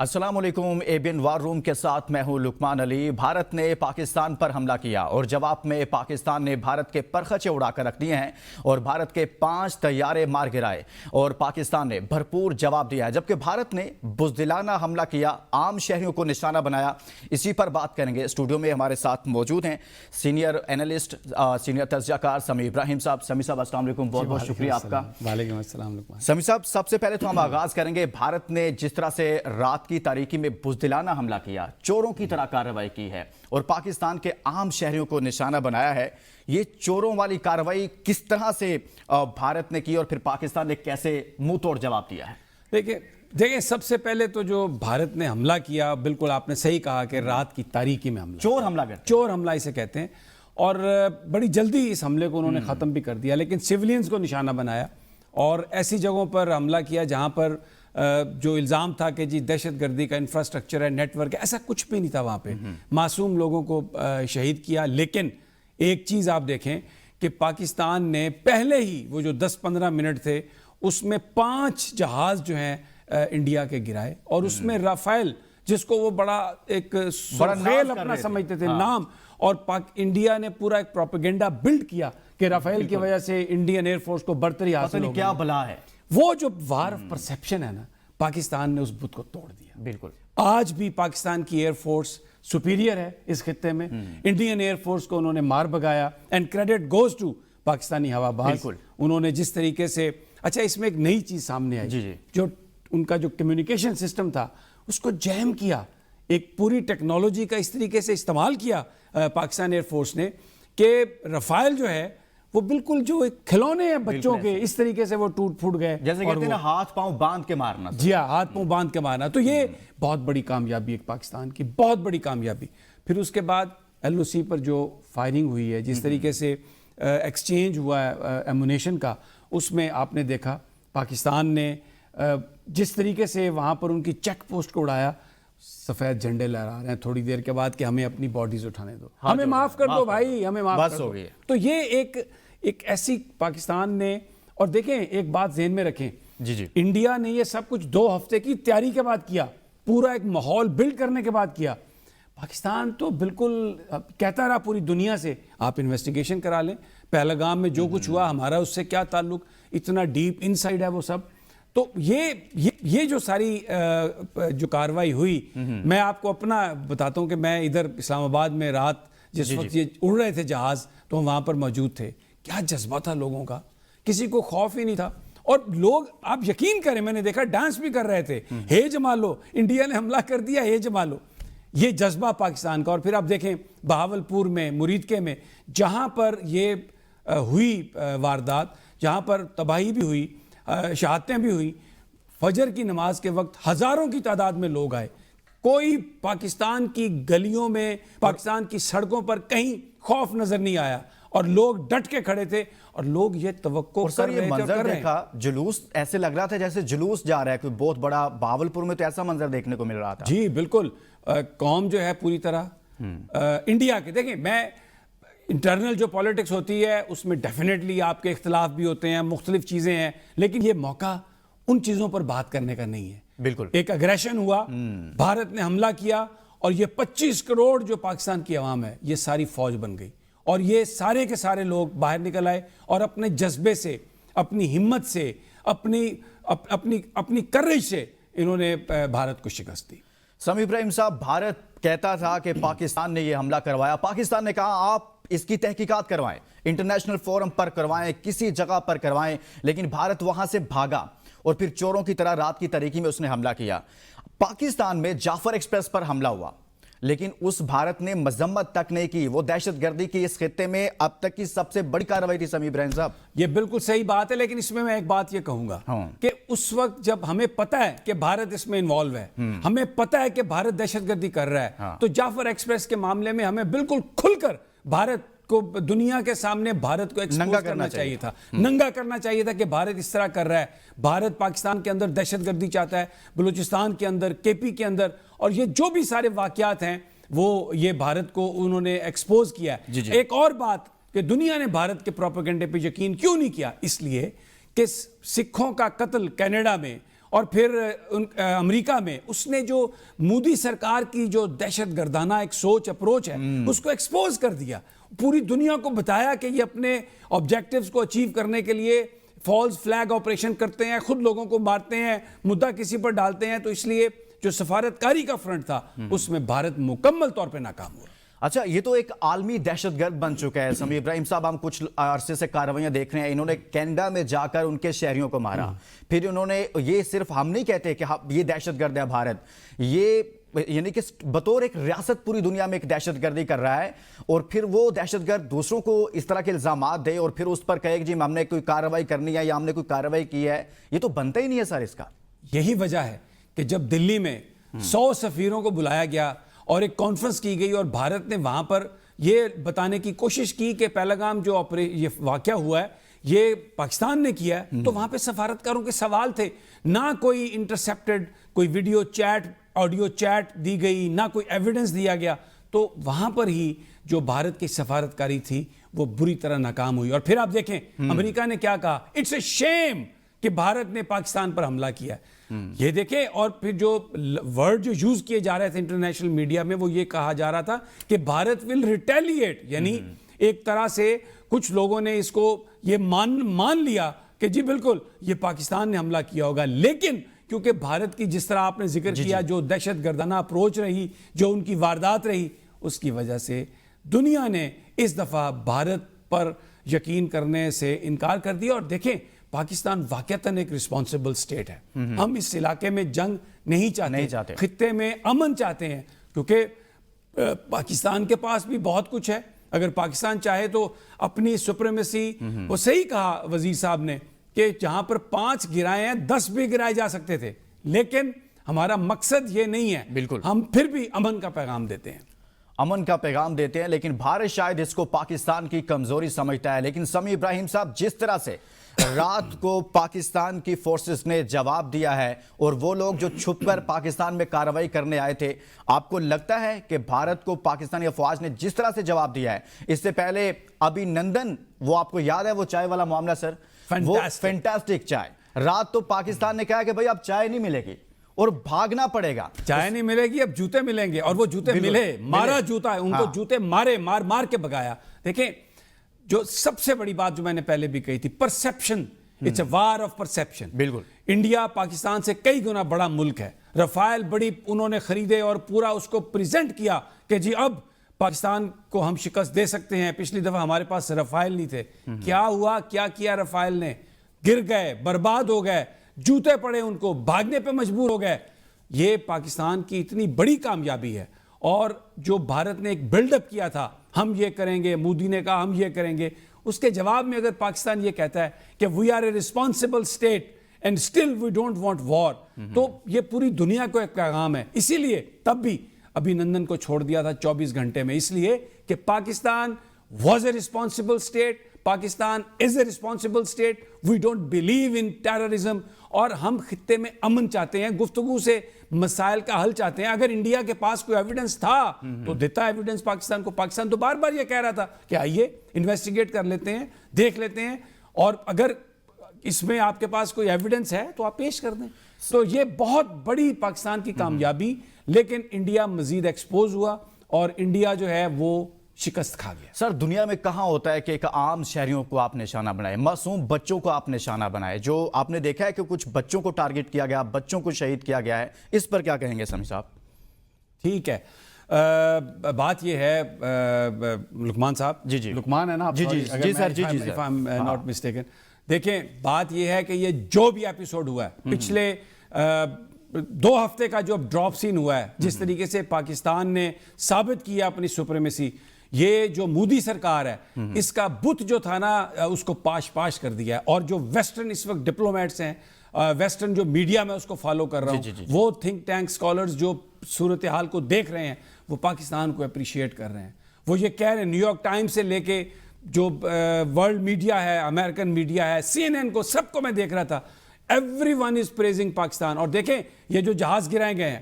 السلام علیکم ABN وار روم کے ساتھ میں ہوں لقمان علی۔ بھارت نے پاکستان پر حملہ کیا اور جواب میں پاکستان نے بھارت کے پرخچے اڑا کر رکھ دیے ہیں اور بھارت کے 5 طیارے مار گرائے اور پاکستان نے بھرپور جواب دیا ہے، جبکہ بھارت نے بزدلانہ حملہ کیا، عام شہریوں کو نشانہ بنایا۔ اسی پر بات کریں گے۔ اسٹوڈیو میں ہمارے ساتھ موجود ہیں سینئر اینالسٹ، سینئر تجزیہ کار سمیع ابراہیم صاحب۔ سمیع صاحب السلام علیکم، بہت بہت شکریہ آپ کا۔ وعلیکم السلام لقمان۔ سمیع صاحب، سب سے پہلے تو ہم آغاز کریں گے، بھارت نے جس طرح سے رات کی تاریکی میں بزدلانہ حملہ کیا، چوروں کی طرح کارروائی کی ہے اور پاکستان کے عام شہریوں کو نشانہ بنایا ہے، یہ چوروں والی کارروائی کس طرح سے بھارت نے کی اور پھر پاکستان نے کیسے منہ توڑ جواب دیا ہے؟ دیکھیں سب سے پہلے تو جو بھارت نے حملہ کیا، بالکل آپ نے صحیح کہا کہ رات کی تاریکی میں حملہ، چور حملہ کرتے ہیں، چور حملہ اسے کہتے ہیں، اور بڑی جلدی اس حملے کو انہوں نے ختم بھی کر دیا، لیکن سیولینز کو نشانہ بنایا اور ایسی جگہوں پر حملہ کیا جہاں پر جو الزام تھا کہ جی دہشت گردی کا انفراسٹرکچر ہے، نیٹ ورک ہے، ایسا کچھ بھی نہیں تھا وہاں پہ، معصوم لوگوں کو شہید کیا۔ لیکن ایک چیز آپ دیکھیں کہ پاکستان نے پہلے ہی وہ جو 10-15 منٹ تھے اس میں 5 جہاز جو ہیں انڈیا کے گرائے، اور اس میں رافیل، جس کو وہ بڑا ایک سرخیل اپنا سمجھتے تھے نام، اور انڈیا نے پورا ایک پروپیگنڈا بلڈ کیا کہ رافیل کی وجہ سے انڈین ایئر فورس کو برتری حاصل ہو گئی، کیا بلا ہے وہ جو وار آف پرسیپشن ہے نا، پاکستان نے اس بت کو توڑ دیا۔ بالکل آج بھی پاکستان کی ایئر فورس سپیریئر ہے اس خطے میں، انڈین ایئر فورس کو انہوں نے مار بگایا، and credit goes to Pakistani ہوا باز۔ انہوں نے جس طریقے سے، اچھا اس میں ایک نئی چیز سامنے آئی، جو ان کا جو کمیونیکیشن سسٹم تھا اس کو جیم کیا، ایک پوری ٹیکنالوجی کا اس طریقے سے استعمال کیا پاکستان ایئر فورس نے کہ رافیل جو ہے وہ بالکل جو کھلونے ہیں بچوں کے، اس طریقے سے وہ ٹوٹ پھوٹ گئے، جیسے کہتے ہیں نا ہاتھ پاؤں باندھ کے مارنا۔ جی ہاں، ہاتھ پاؤں باندھ کے مارنا۔ تو یہ بہت بڑی کامیابی ایک پاکستان کی، بہت بڑی کامیابی۔ پھر اس کے بعد LOC پر جو فائرنگ ہوئی ہے، جس طریقے سے ایکسچینج ہوا ہے ایمونیشن کا، اس میں آپ نے دیکھا پاکستان نے جس طریقے سے وہاں پر ان کی چیک پوسٹ کو اڑایا، سفید جھنڈے لہرا رہے ہیں تھوڑی دیر کے بعد کہ ہمیں اپنی باڈیز اٹھانے دو، ہمیں معاف کر دو بھائی، ہمیں معاف کر دو۔ تو یہ ایک ایسی پاکستان نے، اور دیکھیں ایک بات ذہن میں رکھیں، انڈیا نے یہ سب کچھ 2 ہفتے کی تیاری کے بعد کیا، پورا ایک ماحول بلڈ کرنے کے بعد کیا۔ پاکستان تو بالکل کہتا رہا پوری دنیا سے آپ انویسٹیگیشن کرا لیں، پہلگام میں جو کچھ ہوا ہمارا اس سے کیا تعلق، اتنا ڈیپ انسائیڈ ہے وہ سب۔ تو یہ جو ساری جو کاروائی ہوئی، میں آپ کو اپنا بتاتا ہوں کہ میں ادھر اسلام آباد میں رات جس وقت یہ اڑ رہے تھے جہاز، تو ہم وہاں پر موجود تھے، کیا جذبہ تھا لوگوں کا، کسی کو خوف ہی نہیں تھا، اور لوگ آپ یقین کریں میں نے دیکھا ڈانس بھی کر رہے تھے، ہے جما لو، انڈیا نے حملہ کر دیا، ہے جما لو، یہ جذبہ پاکستان کا۔ اور پھر آپ دیکھیں بہاولپور میں، مریدکے میں، جہاں پر یہ ہوئی واردات، جہاں پر تباہی بھی ہوئی، شہادتیں بھی ہوئی، فجر کی نماز کے وقت ہزاروں کی تعداد میں لوگ آئے، کوئی پاکستان کی گلیوں میں، پاکستان کی سڑکوں پر کہیں خوف نظر نہیں آیا، اور لوگ ڈٹ کے کھڑے تھے، اور لوگ یہ توقع کر رہے تھے۔ منظر دیکھا، جلوس ایسے لگ رہا تھا جیسے جلوس جا رہا ہے کوئی بہت بڑا، بہاولپور میں تو ایسا منظر دیکھنے کو مل رہا تھا۔ جی بالکل، قوم جو ہے پوری طرح انڈیا کے، دیکھیں میں انٹرنل جو پالیٹکس ہوتی ہے اس میں ڈیفینیٹلی آپ کے اختلاف بھی ہوتے ہیں، مختلف چیزیں ہیں، لیکن یہ موقع ان چیزوں پر بات کرنے کا نہیں ہے۔ بالکل ایک اگریشن ہوا، بھارت نے حملہ کیا، اور یہ 25 کروڑ جو پاکستان کی عوام ہے یہ ساری فوج بن گئی، اور یہ سارے کے سارے لوگ باہر نکل آئے اور اپنے جذبے سے، اپنی ہمت سے، اپنی کرج سے انہوں نے بھارت کو شکست دی۔ سمیع ابراہیم صاحب، بھارت کہتا تھا کہ پاکستان نے یہ حملہ کروایا، پاکستان نے کہا آپ اس کی تحقیقات کروائیں، انٹرنیشنل فورم پر کروائیں، کسی جگہ پر کروائیں، لیکن بھارت وہاں سے بھاگا اور پھر چوروں کی طرح رات کی تاریکی میں اس نے حملہ کیا۔ پاکستان میں جعفر ایکسپریس پر حملہ ہوا، لیکن اس بھارت نے مذمت تک نہیں کی، وہ دہشت گردی کی اس خطے میں اب تک کی سب سے بڑی کارروائی تھی۔ سمیع ابراہیم صاحب، یہ بالکل صحیح بات ہے، لیکن اس میں ایک بات یہ کہوں گا کہ اس وقت جب ہمیں پتہ ہے کہ بھارت اس میں انوالو ہے، ہمیں پتہ ہے کہ بھارت دہشت گردی کر رہا ہے، تو جعفر ایکسپریس کے معاملے میں ہمیں بالکل کھل کر بھارت کو، دنیا کے سامنے بھارت کو ایکسپوز کرنا چاہیے تھا، ننگا کرنا چاہیے تھا کہ بھارت اس طرح کر رہا ہے، بھارت پاکستان کے اندر دہشت گردی چاہتا ہے، بلوچستان کے اندر، KP کے اندر، اور یہ جو بھی سارے واقعات ہیں وہ یہ بھارت کو انہوں نے ایکسپوز کیا ہے۔ ایک اور بات کہ دنیا نے بھارت کے پروپیگنڈے پہ یقین کیوں نہیں کیا، اس لیے کہ سکھوں کا قتل کینیڈا میں اور پھر امریکہ میں اس نے جو مودی سرکار کی جو دہشت گردانہ ایک سوچ اپروچ ہے اس کو ایکسپوز کر دیا, پوری دنیا کو بتایا کہ یہ اپنے آبجیکٹیوز کو اچیو کرنے کے لیے فالس فلیگ آپریشن کرتے ہیں, خود لوگوں کو مارتے ہیں, مدعا کسی پر ڈالتے ہیں. تو اس لیے جو سفارتکاری کا فرنٹ تھا اس میں بھارت مکمل طور پہ ناکام ہوا. اچھا, یہ تو ایک عالمی دہشت گرد بن چکا ہے. سمیع ابراہیم صاحب, ہم کچھ عرصے سے کارروائیاں دیکھ رہے ہیں, انہوں نے کینیڈا میں جا کر ان کے شہریوں کو مارا, پھر انہوں نے, یہ صرف ہم نہیں کہتے کہ یہ دہشت گرد ہے بھارت, یہ یعنی کہ بطور ایک ریاست پوری دنیا میں ایک دہشت گردی کر رہا ہے, اور پھر وہ دہشت گرد دوسروں کو اس طرح کے الزامات دے اور پھر اس پر کہے کہ جی ہم نے کوئی کارروائی کرنی ہے یا ہم نے کوئی کارروائی کی ہے. یہ تو بنتا ہی نہیں ہے سر اس کا. یہی وجہ ہے کہ جب دلی میں 100 سفیروں کو بلایا گیا اور ایک کانفرنس کی گئی اور بھارت نے وہاں پر یہ بتانے کی کوشش کی کہ پہلگام جو یہ واقعہ ہوا ہے یہ پاکستان نے کیا ہے, تو وہاں پہ سفارتکاروں کے سوال تھے, نہ کوئی انٹرسیپٹڈ کوئی ویڈیو چیٹ آڈیو چیٹ دی گئی, نہ کوئی ایویڈنس دیا گیا. تو وہاں پر ہی جو بھارت کی سفارتکاری تھی وہ بری طرح ناکام ہوئی. اور پھر آپ دیکھیں امریکہ نے کیا کہا, اٹس اے شیم کہ بھارت نے پاکستان پر حملہ کیا ہے. یہ دیکھیں, اور پھر جو ورڈ جو یوز کیے جا رہے تھے انٹرنیشنل میڈیا میں وہ یہ کہا جا رہا تھا کہ بھارت ول ریٹیلیٹ, یعنی ایک طرح سے کچھ لوگوں نے اس کو یہ مان لیا کہ جی بالکل یہ پاکستان نے حملہ کیا ہوگا. لیکن کیونکہ بھارت کی جس طرح آپ نے ذکر کیا جو دہشت گردانہ اپروچ رہی, جو ان کی واردات رہی, اس کی وجہ سے دنیا نے اس دفعہ بھارت پر یقین کرنے سے انکار کر دیا. اور دیکھیں پاکستان واقعتاً ایک رسپانسبل سٹیٹ ہے, ہم اس علاقے میں جنگ نہیں چاہتے, خطے میں امن چاہتے ہیں, کیونکہ پاکستان کے پاس بھی بہت کچھ ہے. اگر پاکستان چاہے تو اپنی سپریمیسی, وہ صحیح کہا وزیر صاحب نے کہ جہاں پر 5 گرائے ہیں 10 بھی گرائے جا سکتے تھے, لیکن ہمارا مقصد یہ نہیں ہے. بالکل, ہم پھر بھی امن کا پیغام دیتے ہیں, امن کا پیغام دیتے ہیں, لیکن بھارت شاید اس کو پاکستان کی کمزوری سمجھتا ہے. لیکن سمیع ابراہیم صاحب, جس طرح سے رات کو پاکستان کی فورسز نے جواب دیا ہے اور وہ لوگ جو چھپ کر پاکستان میں کارروائی کرنے آئے تھے, آپ کو لگتا ہے کہ بھارت کو پاکستانی افواج نے جس طرح سے جواب دیا ہے, اس سے پہلے ابھی نندن, وہ آپ کو یاد ہے وہ چائے والا معاملہ سر, وہ فینٹاسٹک چائے, رات تو پاکستان نے کہا کہ بھئی اب چائے نہیں ملے گی اور بھاگنا پڑے گا, چائے نہیں ملے گی, اب جوتے ملیں گے. اور وہ جوتے ملے, مارا جوتا ہے, ان کو جوتے مار کے بگایا. دیکھیں جو سب سے بڑی بات جو میں نے پہلے بھی کہی تھی, perception, it's a war of perception. بالکل, انڈیا پاکستان سے کئی گنا بڑا ملک ہے, رفائل بڑی انہوں نے خریدے اور پورا اس کو پریزنٹ کیا کہ جی اب پاکستان کو ہم شکست دے سکتے ہیں. پچھلی دفعہ ہمارے پاس رفائل نہیں تھے, کیا ہوا, کیا کیا رفائل نے, گر گئے, برباد ہو گئے, جوتے پڑے ان کو, بھاگنے پہ مجبور ہو گئے. یہ پاکستان کی اتنی بڑی کامیابی ہے. اور جو بھارت نے ایک بلڈ اپ کیا تھا, ہم یہ کریں گے, مودی نے کہا ہم یہ کریں گے, اس کے جواب میں اگر پاکستان یہ کہتا ہے کہ we are a responsible state and still we don't want war, تو یہ پوری دنیا کو ایک پیغام ہے. اسی لیے تب بھی ابھی نندن کو چھوڑ دیا تھا 24 گھنٹے میں, اس لیے کہ Pakistan was a responsible state, Pakistan is a responsible state, we don't believe in terrorism, اور ہم خطے میں امن چاہتے ہیں, گفتگو سے مسائل کا حل چاہتے ہیں. اگر انڈیا کے پاس کوئی ایویڈنس تھا تو دیتا ایویڈنس پاکستان کو. پاکستان تو بار بار یہ کہہ رہا تھا کہ آئیے انویسٹیگیٹ کر لیتے ہیں, دیکھ لیتے ہیں, اور اگر اس میں آپ کے پاس کوئی ایویڈنس ہے تو آپ پیش کر دیں. تو یہ بہت بڑی پاکستان کی کامیابی, لیکن انڈیا مزید ایکسپوز ہوا اور انڈیا جو ہے وہ شکست کھا گیا. سر دنیا میں کہاں ہوتا ہے کہ ایک عام شہریوں کو آپ نشانہ بنائے, معصوم بچوں کو آپ نشانہ بنائے, جو آپ نے دیکھا ہے کہ کچھ بچوں کو ٹارگٹ کیا گیا, بچوں کو شہید کیا گیا ہے, اس پر کیا کہیں گے سمیع صاحب؟ ٹھیک ہے, بات یہ ہے لقمان صاحب, جی لقمان ہے نا, جی سر, جی if I'm not mistaken. دیکھیں بات یہ ہے کہ یہ جو بھی ایپیسوڈ ہوا ہے پچھلے 2 ہفتے کا جو ڈراپ سین ہوا ہے, جس طریقے سے پاکستان نے ثابت کیا اپنی سپریمیسی, یہ جو مودی سرکار ہے اس کا بت جو تھا نا اس کو پاش کر دیا ہے. اور جو ویسٹرن اس وقت ڈپلومیٹس ہیں, ویسٹرن جو میڈیا میں اس کو فالو کر رہا ہوں, وہ تھنک ٹینک سکالرز جو صورتحال کو دیکھ رہے ہیں وہ پاکستان کو اپریشیٹ کر رہے ہیں. وہ یہ کہہ رہے ہیں, نیو یارک ٹائمز سے لے کے جو ورلڈ میڈیا ہے, امریکن میڈیا ہے, CNN کو, سب کو میں دیکھ رہا تھا, every one is praising Pakistan. اور دیکھیں یہ جو جہاز گرائے گئے ہیں